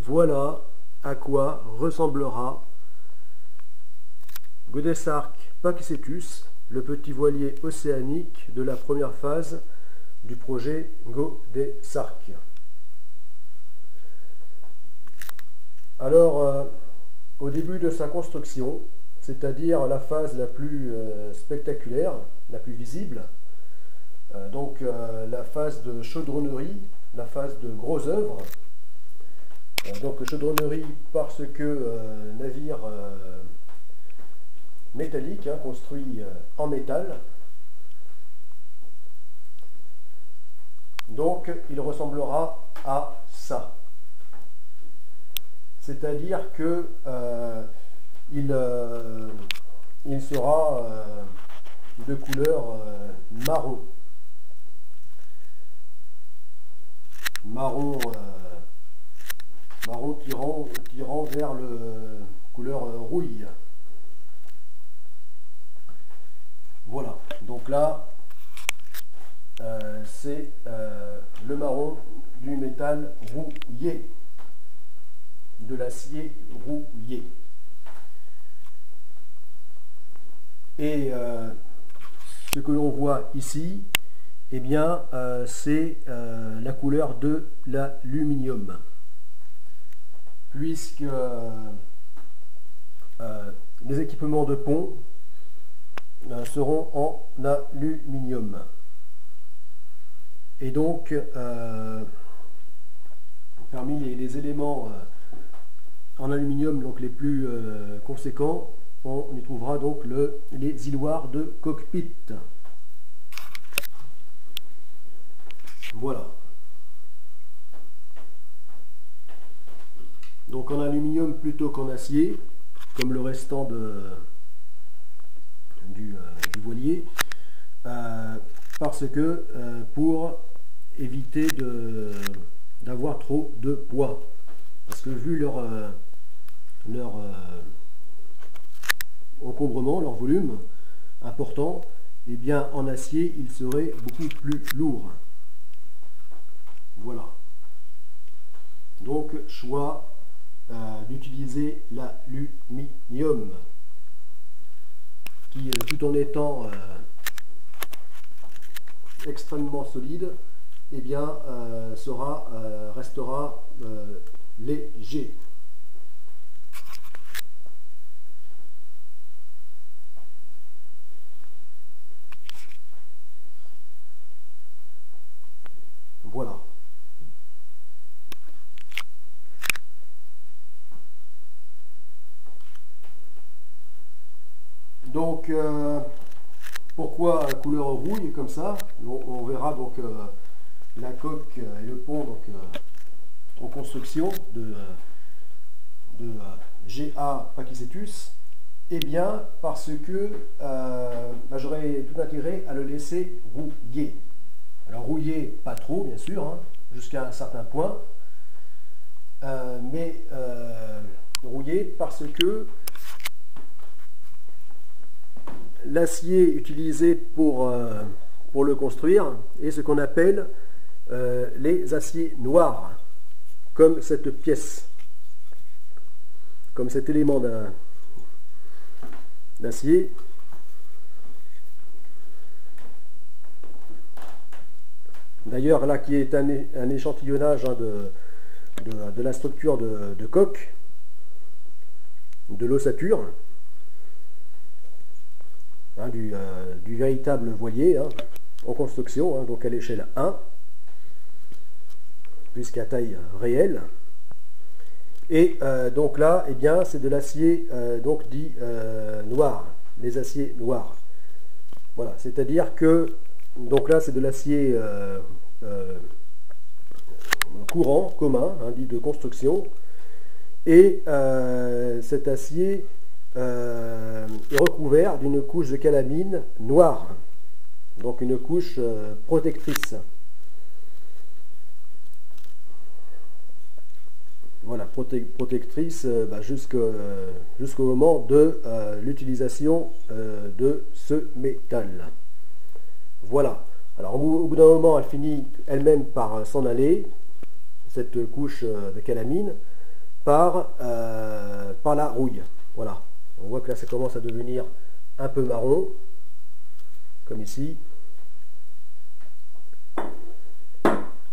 Voilà à quoi ressemblera Godesarc pakicetus, le petit voilier océanique de la première phase du projet Godesarc. Alors, au début de sa construction, c'est-à-dire la phase la plus spectaculaire, la plus visible, la phase de chaudronnerie, la phase de gros œuvre. Donc chaudronnerie parce que navire métallique, construit en métal. Donc il ressemblera à ça. C'est-à-dire que il sera de couleur marron. Marron tirant vers le couleur rouille. Voilà, donc là c'est le marron du métal rouillé, de l'acier rouillé. Et ce que l'on voit ici, eh bien c'est la couleur de l'aluminium, puisque les équipements de pont seront en aluminium. Et donc, parmi les éléments en aluminium donc les plus conséquents, on y trouvera donc les iloirs de cockpit. Voilà. Donc en aluminium plutôt qu'en acier, comme le restant du voilier, parce que pour éviter d'avoir trop de poids, parce que vu leur encombrement, leur volume important, eh bien en acier il serait beaucoup plus lourd. Voilà. Donc choix d'utiliser l'aluminium qui, tout en étant extrêmement solide, eh bien restera léger. Voilà. Donc, pourquoi couleur rouille comme ça? On verra donc la coque et le pont donc, en construction de GA pakicetus. Eh bien, parce que j'aurais tout intérêt à le laisser rouiller. Alors rouiller, pas trop bien sûr, hein, jusqu'à un certain point, mais rouiller parce que l'acier utilisé pour le construire est ce qu'on appelle les aciers noirs, comme cette pièce, comme cet élément d'acier. D'ailleurs là qui est un échantillonnage de la structure de coque, de l'ossature, du véritable voilier en construction, donc à l'échelle 1, puisqu'à taille réelle. Et donc là, eh bien, c'est de l'acier donc dit noir, les aciers noirs. Voilà, c'est-à-dire que donc là, c'est de l'acier courant, commun, dit de construction, et cet acier est recouvert d'une couche de calamine noire, donc une couche protectrice. Voilà, protectrice jusqu'au moment de l'utilisation de ce métal. Voilà. Alors au bout d'un moment, elle finit elle-même par s'en aller, cette couche de calamine, par la rouille. Voilà. On voit que là ça commence à devenir un peu marron, comme ici.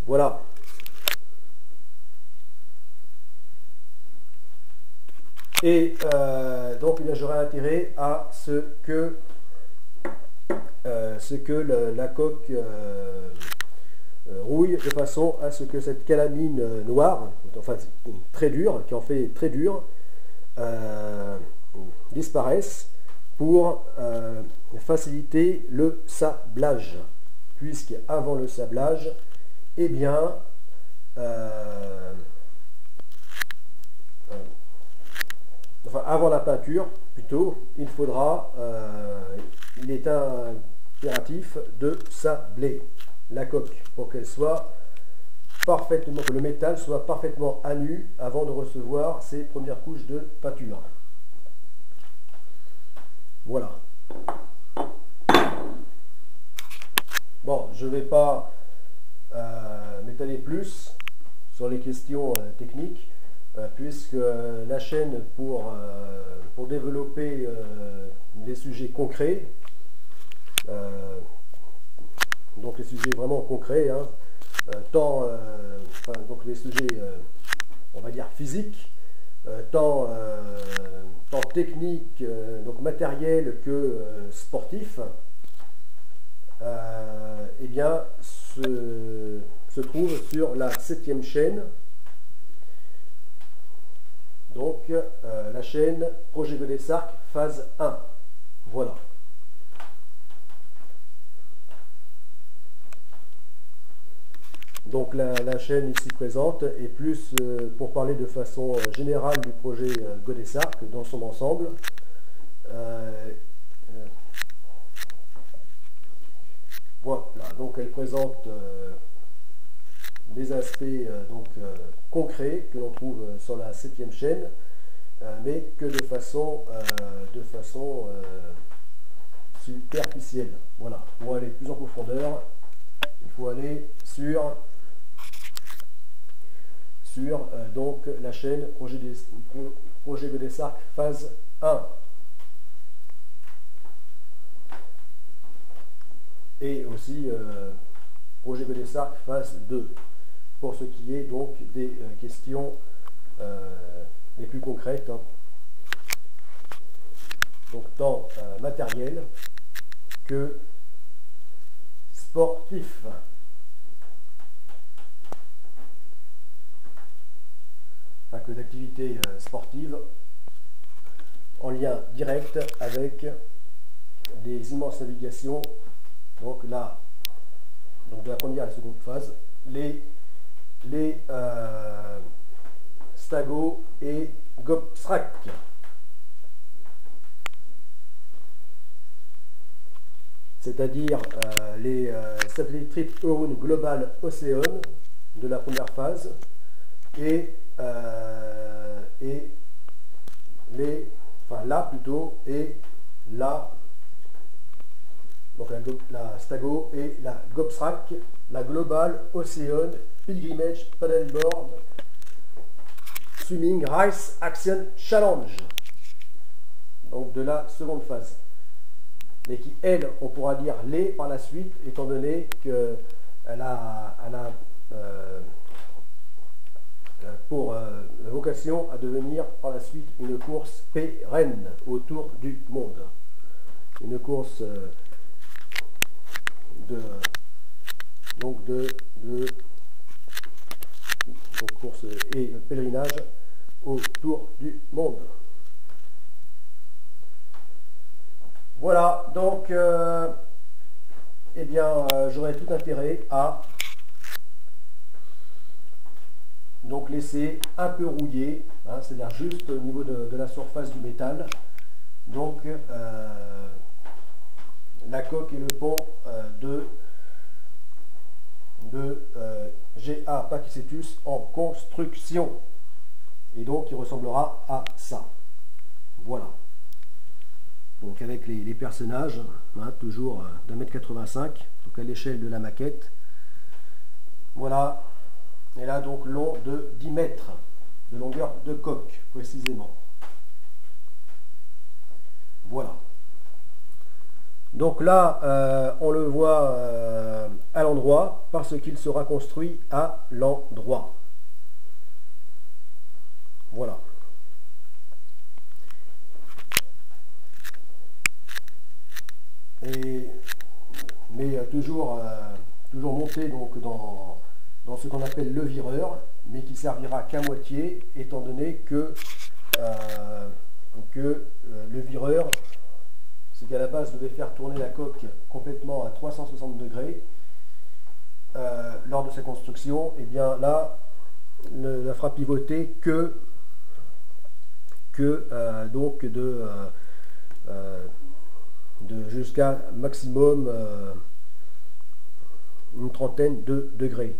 Voilà. Et donc eh bien, j'aurais intérêt à ce que la coque rouille de façon à ce que cette calamine noire, enfin très dure, qui en fait très dure, disparaisse pour faciliter le sablage, puisque avant le sablage, eh bien, enfin avant la peinture plutôt, il est impératif de sabler la coque pour qu'elle soit parfaitement, que le métal soit parfaitement à nu avant de recevoir ses premières couches de peinture. Voilà. Bon, je ne vais pas m'étaler plus sur les questions techniques, puisque la chaîne pour développer les sujets concrets, donc les sujets vraiment concrets, hein, donc les sujets, on va dire physiques, tant techniques, donc matériels que sportifs, eh bien, se trouve sur la 7e chaîne, donc la chaîne Projet Godesarc phase 1. Voilà. Donc la chaîne ici présente est plus pour parler de façon générale du projet Godesarc dans son ensemble. Voilà, donc elle présente des aspects concrets que l'on trouve sur la 7e chaîne, mais que de façon superficielle. Voilà, pour aller plus en profondeur, il faut aller sur donc la chaîne Projet Godesarc phase 1. Et aussi Projet Godesarc phase 2, pour ce qui est donc des questions les plus concrètes, hein. Donc tant matériel que sportif. Enfin, que d'activités sportives en lien direct avec des immenses navigations. Donc là, donc de la première à la seconde phase, les Stago et Gopsrac. C'est-à-dire les satellites Trip Hurun Global Océan de la première phase et donc la Stago et la Gopsrac, la Global Ocean Pilgrimage Paddleboard Swimming Race Action Challenge, donc de la seconde phase, mais qui, elle, on pourra dire les par la suite, étant donné qu'elle a pour vocation à devenir par la suite une course pérenne autour du monde. Une course course et pèlerinage autour du monde. Voilà, donc j'aurais tout intérêt à donc laisser un peu rouiller, hein, c'est-à-dire juste au niveau de la surface du métal, donc la coque et le pont de GA Pakicetus en construction, et donc il ressemblera à ça. Voilà, donc avec les personnages, hein, toujours d'1,85 m, donc à l'échelle de la maquette. Voilà, et là donc long de 10 mètres. de longueur de coque précisément. Voilà. Donc là, on le voit à l'endroit parce qu'il sera construit à l'endroit. Voilà. Mais toujours monté donc dans ce qu'on appelle le vireur, mais qui servira qu'à moitié, étant donné que, le vireur, ce qui à la base devait faire tourner la coque complètement à 360 degrés lors de sa construction, et bien là, ne la fera pivoter donc de jusqu'à maximum une trentaine de degrés,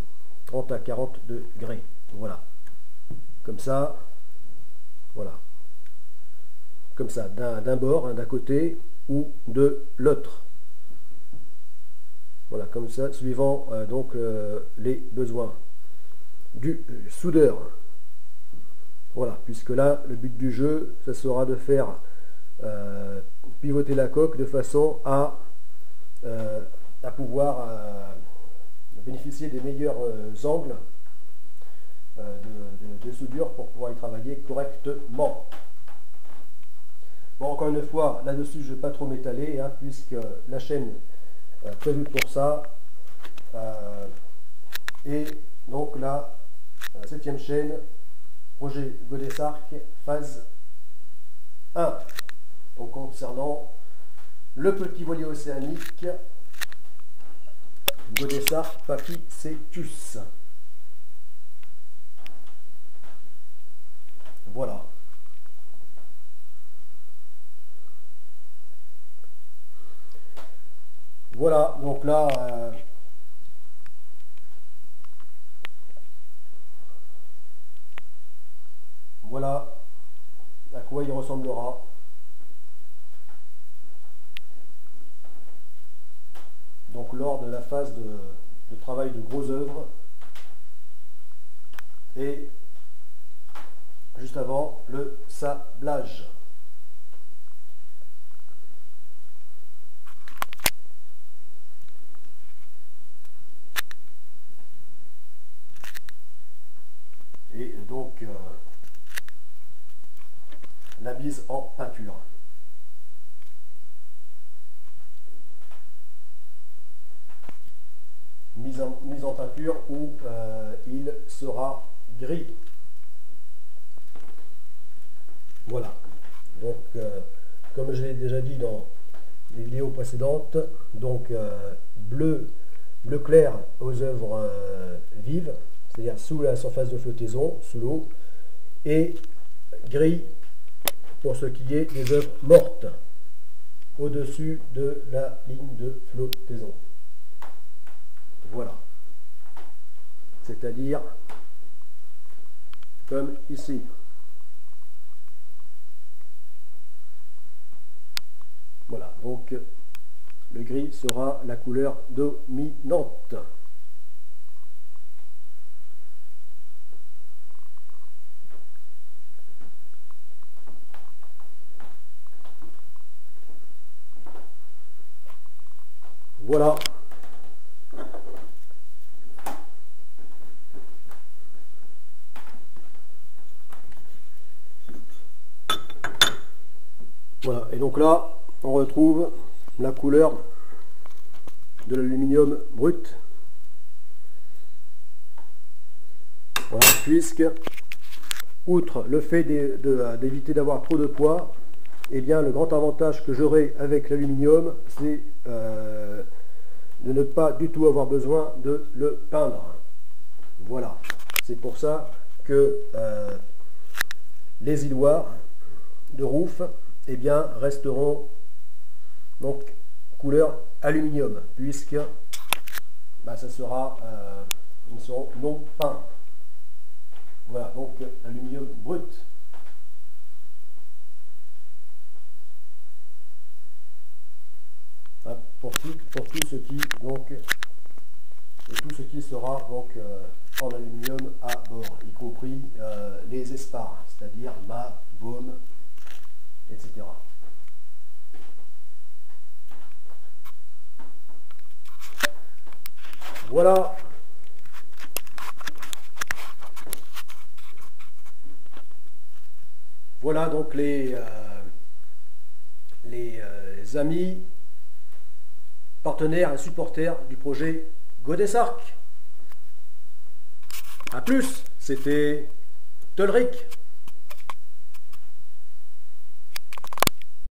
30 à 40 degrés, voilà, comme ça, voilà, comme ça, d'un bord, d'un côté ou de l'autre, voilà, comme ça, suivant donc les besoins du soudeur. Voilà, puisque là, le but du jeu, ça sera de faire pivoter la coque de façon à pouvoir bénéficier des meilleurs angles de soudure pour pouvoir y travailler correctement. Bon, encore une fois, là-dessus, je ne vais pas trop m'étaler, hein, puisque la chaîne prévue pour ça est donc la 7e chaîne, projet Godessarc, phase 1. Donc concernant le petit voilier océanique Godessarc Paphicetus. Voilà. Voilà, donc là, voilà à quoi il ressemblera. Donc lors de la phase de travail de gros œuvre et juste avant le sablage. Et donc la mise en peinture. Mise en peinture où il sera gris. Voilà. Donc, comme je l'ai déjà dit dans les vidéos précédentes, donc bleu clair aux œuvres vives, c'est-à-dire sous la surface de flottaison, sous l'eau, et gris pour ce qui est des œuvres mortes, au-dessus de la ligne de flottaison. Voilà. C'est-à-dire comme ici. Voilà, donc le gris sera la couleur dominante. Voilà. Voilà, et donc là, on retrouve la couleur de l'aluminium brut. Voilà, puisque, outre le fait d'éviter d'avoir trop de poids, eh bien, le grand avantage que j'aurai avec l'aluminium, c'est de ne pas du tout avoir besoin de le peindre. Voilà, c'est pour ça que les îloirs de roof, eh bien, resteront donc couleur aluminium, puisque ça sera, ils seront non peints. Voilà, donc aluminium brut. Pour tout ce qui donc tout ce qui sera donc en aluminium à bord, y compris les les espars, c'est-à-dire mât, baume, etc. Voilà. Voilà donc les amis, partenaires et supporters du projet Godesarc. A plus, c'était Tolric.